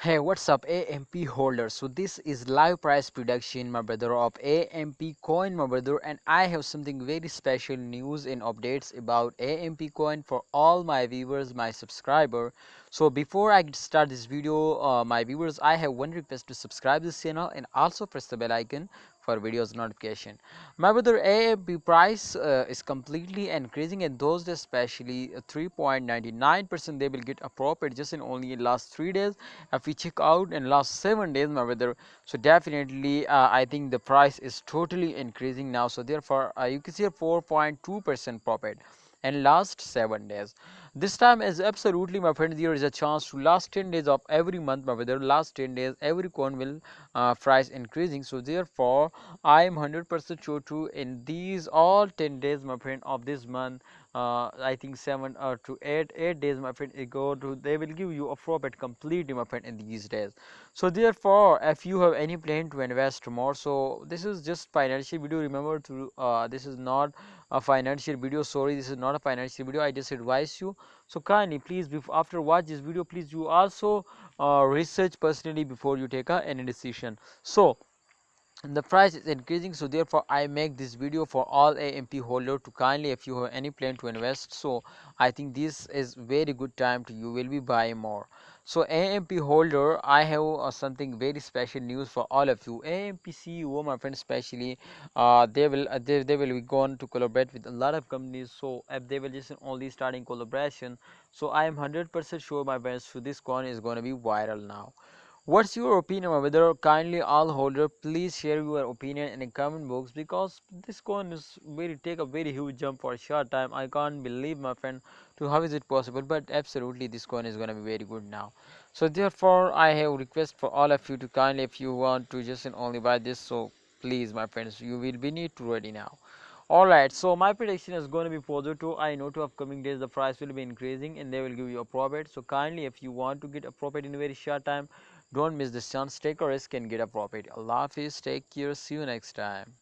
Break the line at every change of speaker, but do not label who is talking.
Hey, what's up, AMP holders? So this is live price prediction, my brother, of AMP coin, my brother, and I have something very special news and updates about AMP coin for all my viewers, my subscriber. So before I start this video, my viewers, I have one request to subscribe this channel and also press the bell icon for videos notification. My brother, AMP price is completely increasing, and those especially 3.99% they will get a profit just in only last 3 days. If we check out in last 7 days, my brother, so definitely I think the price is totally increasing now. So therefore you can see a 4.2% profit in last 7 days. This time is absolutely, my friend, there is a chance to last 10 days of every month, my brother, last 10 days every coin will price increasing. So therefore I am 100% sure to in these all 10 days, my friend, of this month, I think 7 to 8 days, my friend, ago to they will give you a profit completely, my friend, in these days. So therefore if you have any plan to invest more, so this is just financial video, remember to this is not a financial video, sorry, this is not a financial video, I just advise you. So kindly please, after watch this video, please you also research personally before you take any decision. So and the price is increasing, so therefore I make this video for all AMP holder to kindly, if you have any plan to invest, so I think this is very good time to you will be buying more. So AMP holder, I have something very special news for all of you. AMP CEO, my friends, especially they will be going to collaborate with a lot of companies. So if they will just only starting collaboration, so I am 100% sure, my friends, so this coin is going to be viral now. What's your opinion, my brother? Kindly all holder, please share your opinion in the comment box, because this coin is very take a very huge jump for a short time. I can't believe, my friend, to how is it possible, but absolutely this coin is gonna be very good now. So therefore I have request for all of you to kindly, if you want to just and only buy this, so please, my friends, you will be need to ready now. Alright, so my prediction is going to be positive. I know to upcoming days the price will be increasing and they will give you a profit. So kindly, if you want to get a profit in a very short time, don't miss this chance. Take a risk and get a profit. Allah Hafiz, take care, see you next time.